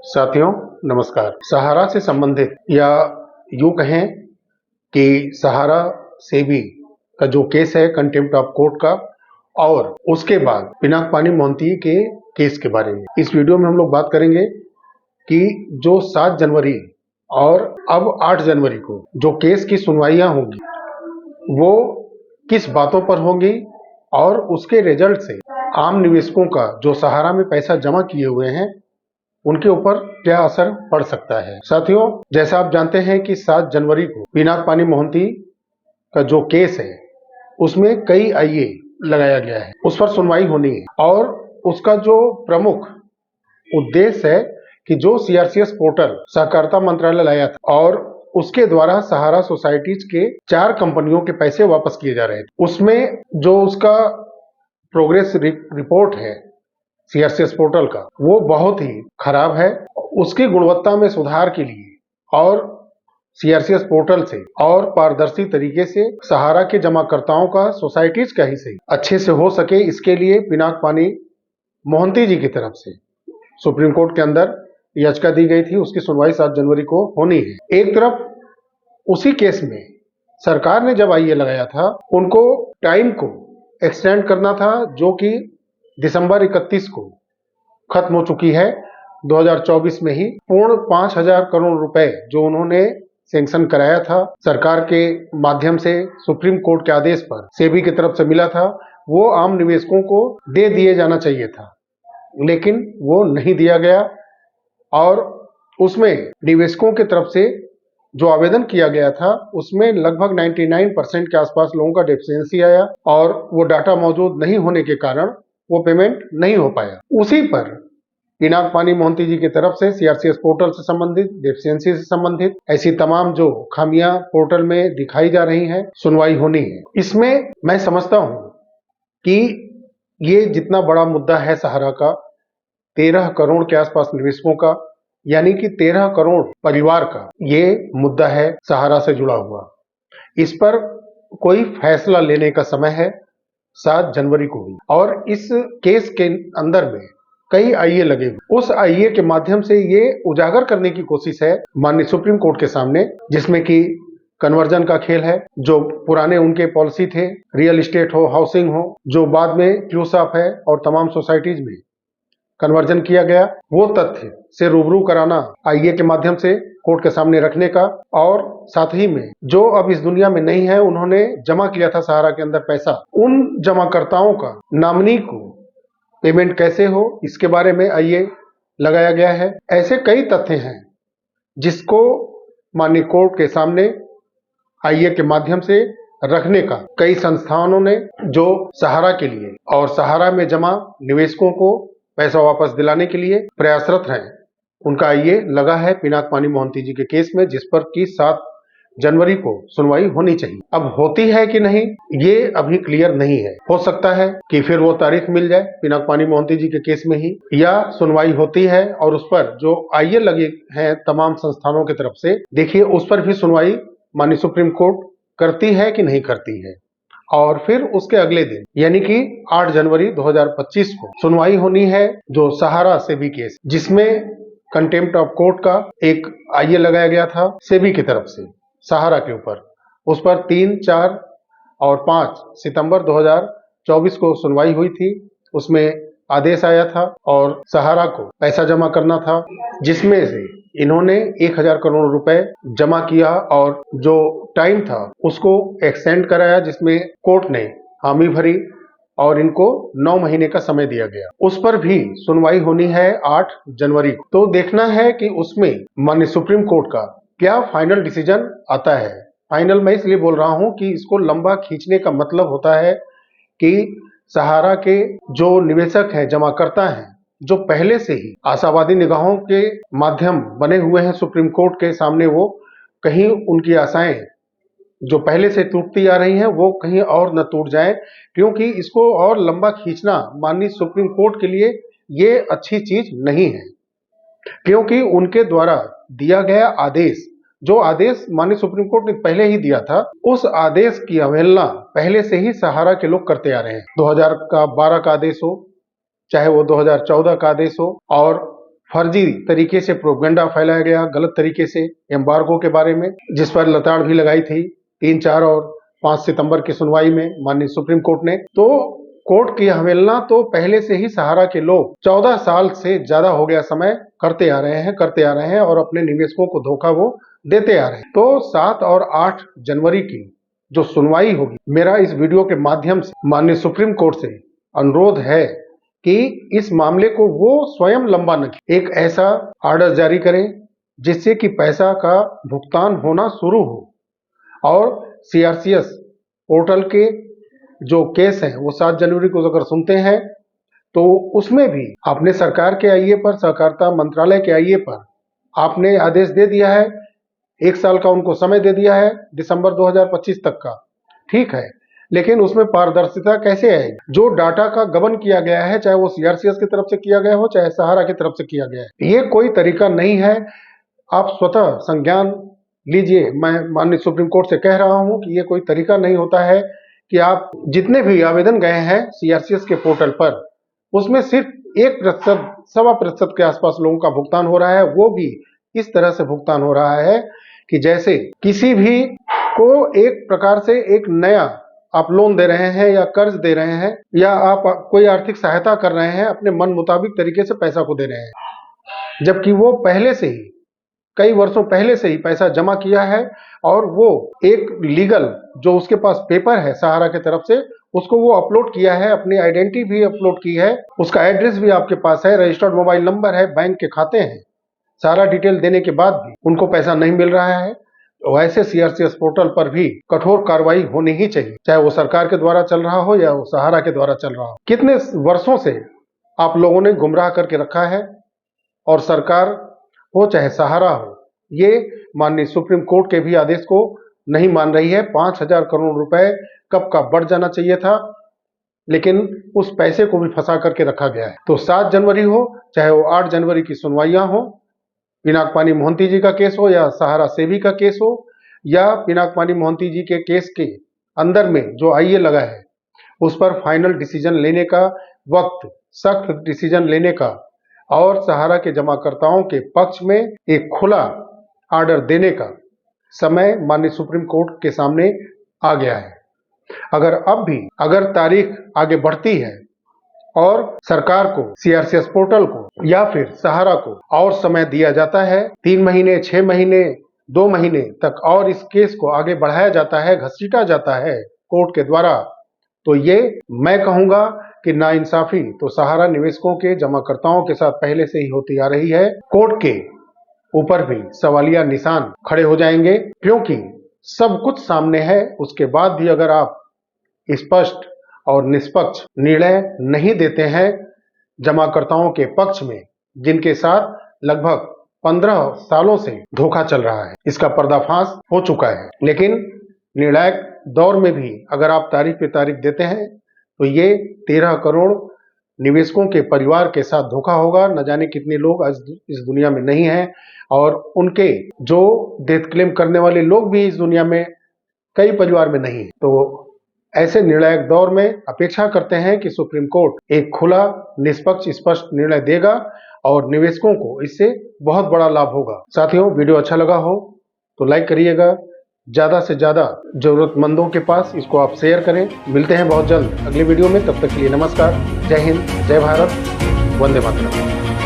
साथियों नमस्कार। सहारा से संबंधित या यूं कहें कि सहारा सेबी का जो केस है कंटेम्प्ट ऑफ कोर्ट का, और उसके बाद पिनाक पानी मोहंती के केस के बारे में इस वीडियो में हम लोग बात करेंगे कि जो 7 जनवरी और अब 8 जनवरी को जो केस की सुनवाइयां होंगी वो किस बातों पर होंगी और उसके रिजल्ट से आम निवेशकों का जो सहारा में पैसा जमा किए हुए हैं उनके ऊपर क्या असर पड़ सकता है। साथियों, जैसा आप जानते हैं कि 7 जनवरी को पिनाक पानी मोहंती का जो केस है उसमें कई आईए लगाया गया है, उस पर सुनवाई होनी है और उसका जो प्रमुख उद्देश्य है कि जो सीआरसीएस पोर्टल सहकारिता मंत्रालय लाया था और उसके द्वारा सहारा सोसाइटीज के 4 कंपनियों के पैसे वापस किए जा रहे थे, उसमें जो उसका प्रोग्रेस रिपोर्ट है सीआरसीएस पोर्टल का वो बहुत ही खराब है। उसकी गुणवत्ता में सुधार के लिए और सीआरसीएस पोर्टल से और पारदर्शी तरीके से सहारा के जमाकर्ताओं का सोसाइटीज का ही सही अच्छे से हो सके, इसके लिए पिनाक पानी मोहंती जी की तरफ से सुप्रीम कोर्ट के अंदर याचिका दी गई थी। उसकी सुनवाई 7 जनवरी को होनी है। एक तरफ उसी केस में सरकार ने जब आईए लगाया था उनको टाइम को एक्सटेंड करना था, जो कि दिसंबर 31 को खत्म हो चुकी है 2024 में ही। पूर्ण 5,000 करोड़ रुपए जो उन्होंने सैंक्शन कराया था सरकार के माध्यम से सुप्रीम कोर्ट के आदेश पर सेबी की तरफ से मिला था, वो आम निवेशकों को दे दिए जाना चाहिए था, लेकिन वो नहीं दिया गया और उसमें निवेशकों की तरफ से जो आवेदन किया गया था उसमें लगभग 99% के आसपास लोगों का डेफिशिएंसी आया और वो डाटा मौजूद नहीं होने के कारण वो पेमेंट नहीं हो पाया। उसी पर पिनाक पानी मोहंती जी की तरफ से सीआरसीएस पोर्टल से संबंधित, डेफिशिएंसी से संबंधित ऐसी तमाम जो खामियां पोर्टल में दिखाई जा रही हैं, सुनवाई होनी है। इसमें मैं समझता हूं कि ये जितना बड़ा मुद्दा है सहारा का, 13 करोड़ के आसपास निवेशकों का, यानी कि 13 करोड़ परिवार का ये मुद्दा है सहारा से जुड़ा हुआ। इस पर कोई फैसला लेने का समय है 7 जनवरी को ही, और इस केस के अंदर में कई आईए लगे हुए। उस आईए के माध्यम से ये उजागर करने की कोशिश है माननीय सुप्रीम कोर्ट के सामने, जिसमें कि कन्वर्जन का खेल है, जो पुराने उनके पॉलिसी थे, रियल एस्टेट हो, हाउसिंग हो, जो बाद में क्यूसाफ है और तमाम सोसाइटीज में कन्वर्जन किया गया, वो तथ्य से रूबरू कराना आईए के माध्यम से कोर्ट के सामने रखने का, और साथ ही में जो अब इस दुनिया में नहीं है, उन्होंने जमा किया था सहारा के अंदर पैसा, उन जमाकर्ताओं का नॉमिनी को पेमेंट कैसे हो, इसके बारे में आईए लगाया गया है। ऐसे कई तथ्य हैं जिसको माननीय कोर्ट के सामने आईए के माध्यम से रखने का कई संस्थानों ने जो सहारा के लिए और सहारा में जमा निवेशकों को पैसा वापस दिलाने के लिए प्रयासरत हैं, उनका आईए लगा है पिनाक पानी मोहंती जी के केस में, जिस पर कि 7 जनवरी को सुनवाई होनी चाहिए। अब होती है कि नहीं ये अभी क्लियर नहीं है। हो सकता है कि फिर वो तारीख मिल जाए पिनाक पानी मोहंती जी के केस में ही, या सुनवाई होती है और उस पर जो आईए लगे हैं तमाम संस्थानों की तरफ से, देखिए उस पर भी सुनवाई माननीय सुप्रीम कोर्ट करती है कि नहीं करती है, और फिर उसके अगले दिन यानी कि 8 जनवरी 2025 को सुनवाई होनी है जो सहारा सेबी केस, जिसमें कंटेम्प्ट ऑफ कोर्ट का एक आईए लगाया गया था सेबी की तरफ से सहारा के ऊपर। उस पर 3, 4 और 5 सितंबर 2024 को सुनवाई हुई थी। उसमें आदेश आया था और सहारा को पैसा जमा करना था, जिसमें से इन्होंने 1,000 करोड़ रुपए जमा किया और जो टाइम था उसको एक्सटेंड कराया, जिसमें कोर्ट ने हामी भरी और इनको 9 महीने का समय दिया गया। उस पर भी सुनवाई होनी है 8 जनवरी को। तो देखना है कि उसमें माननीय सुप्रीम कोर्ट का क्या फाइनल डिसीजन आता है। फाइनल मैं इसलिए बोल रहा हूं कि इसको लंबा खींचने का मतलब होता है कि सहारा के जो निवेशक हैं, जमाकर्ता हैं, जो पहले से ही आशावादी निगाहों के माध्यम बने हुए हैं सुप्रीम कोर्ट के सामने, वो कहीं उनकी आशाएं जो पहले से टूटती आ रही हैं वो कहीं और न टूट जाए, क्योंकि इसको और लंबा खींचना माननीय सुप्रीम कोर्ट के लिए ये अच्छी चीज नहीं है। क्योंकि उनके द्वारा दिया गया आदेश, जो आदेश माननीय सुप्रीम कोर्ट ने पहले ही दिया था, उस आदेश की अवहेलना पहले से ही सहारा के लोग करते आ रहे हैं। 2012 का आदेश हो, चाहे वो 2014 का आदेश हो, और फर्जी तरीके से प्रोपेगेंडा फैलाया गया, गलत तरीके से एम्बार्गो के बारे में, जिस पर लताड़ भी लगाई थी 3, 4 और 5 सितंबर की सुनवाई में माननीय सुप्रीम कोर्ट ने। तो कोर्ट की अवहेलना तो पहले से ही सहारा के लोग 14 साल से ज्यादा हो गया समय करते आ रहे हैं और अपने निवेशकों को धोखा वो देते आ रहे हैं। तो 7 और 8 जनवरी की जो सुनवाई होगी, मेरा इस वीडियो के माध्यम से माननीय सुप्रीम कोर्ट से अनुरोध है कि इस मामले को वो स्वयं लंबा न खींचे, एक ऐसा आर्डर जारी करें जिससे कि पैसा का भुगतान होना शुरू हो। और सीआरसीएस पोर्टल के जो केस हैं वो 7 जनवरी को अगर सुनते हैं तो उसमें भी आपने सरकार के आईए पर, सहकारिता मंत्रालय के आईए पर आपने आदेश दे दिया है, 1 साल का उनको समय दे दिया है, दिसंबर 2025 तक का। ठीक है, लेकिन उसमें पारदर्शिता कैसे आएगी? जो डाटा का गबन किया गया है, चाहे वो सीआरसीएस की तरफ से किया गया हो, चाहे सहारा की तरफ से किया गया है, ये कोई तरीका नहीं है। आप स्वतः संज्ञान लीजिए। मैं माननीय सुप्रीम कोर्ट से कह रहा हूं कि ये कोई तरीका नहीं होता है कि आप जितने भी आवेदन गए हैं सीआरसीएस के पोर्टल पर, उसमें सिर्फ 1%, 1.25% के आसपास लोगों का भुगतान हो रहा है। वो भी इस तरह से भुगतान हो रहा है कि जैसे किसी भी को एक प्रकार से एक नया आप लोन दे रहे हैं या कर्ज दे रहे हैं या आप कोई आर्थिक सहायता कर रहे हैं, अपने मन मुताबिक तरीके से पैसा को दे रहे हैं, जबकि वो पहले से ही, कई वर्षों पहले से ही पैसा जमा किया है और वो एक लीगल जो उसके पास पेपर है सहारा की तरफ से, उसको वो अपलोड किया है, अपनी आइडेंटिटी भी अपलोड की है, उसका एड्रेस भी आपके पास है, रजिस्टर्ड मोबाइल नंबर है, बैंक के खाते हैं, सारा डिटेल देने के बाद भी उनको पैसा नहीं मिल रहा है। तो ऐसे सीआरसीएस पोर्टल पर भी कठोर कार्रवाई होनी ही चाहिए, चाहे वो सरकार के द्वारा चल रहा हो या वो सहारा के द्वारा चल रहा हो। कितने वर्षों से आप लोगों ने गुमराह करके रखा है, और सरकार हो चाहे सहारा हो, ये माननीय सुप्रीम कोर्ट के भी आदेश को नहीं मान रही है। 5,000 करोड़ रुपए कब का बढ़ जाना चाहिए था, लेकिन उस पैसे को भी फंसा करके रखा गया है। तो 7 जनवरी हो चाहे वो 8 जनवरी की सुनवाइयां हो, पिनाक-पानी मोहंती जी का केस हो या सहारा सेबी का केस हो, या पिनाक-पानी मोहंती जी के केस के अंदर में जो आईए लगा है, उस पर फाइनल डिसीजन लेने का वक्त, सख्त डिसीजन लेने का और सहारा के जमाकर्ताओं के पक्ष में एक खुला आर्डर देने का समय माननीय सुप्रीम कोर्ट के सामने आ गया है। अगर तारीख आगे बढ़ती है और सरकार को, सीआरसीएस पोर्टल को या फिर सहारा को और समय दिया जाता है, 3 महीने, 6 महीने, 2 महीने तक, और इस केस को आगे बढ़ाया जाता है, घसीटा जाता है कोर्ट के द्वारा, तो ये मैं कहूंगा कि नाइंसाफी तो सहारा निवेशकों के, जमाकर्ताओं के साथ पहले से ही होती आ रही है। कोर्ट के ऊपर भी सवालिया निशान खड़े हो जाएंगे, क्योंकि सब कुछ सामने है, उसके बाद भी अगर आप स्पष्ट और निष्पक्ष निर्णय नहीं देते हैं जमाकर्ताओं के पक्ष में, जिनके साथ लगभग 15 सालों से धोखा चल रहा है, इसका पर्दाफाश हो चुका है। लेकिन निर्णायक दौर में भी अगर आप तारीख पे तारीख देते हैं तो ये 13 करोड़ निवेशकों के परिवार के साथ धोखा होगा। न जाने कितने लोग आज इस दुनिया में नहीं हैं, और उनके जो डेथ क्लेम करने वाले लोग भी इस दुनिया में कई परिवार में नहीं है। तो ऐसे निर्णायक दौर में अपेक्षा करते हैं कि सुप्रीम कोर्ट एक खुला, निष्पक्ष, स्पष्ट निर्णय देगा और निवेशकों को इससे बहुत बड़ा लाभ होगा। साथियों, वीडियो अच्छा लगा हो तो लाइक करिएगा, ज्यादा से ज्यादा जरूरतमंदों के पास इसको आप शेयर करें। मिलते हैं बहुत जल्द अगले वीडियो में, तब तक के लिए नमस्कार, जय हिंद, जय भारत, वंदे मातरम।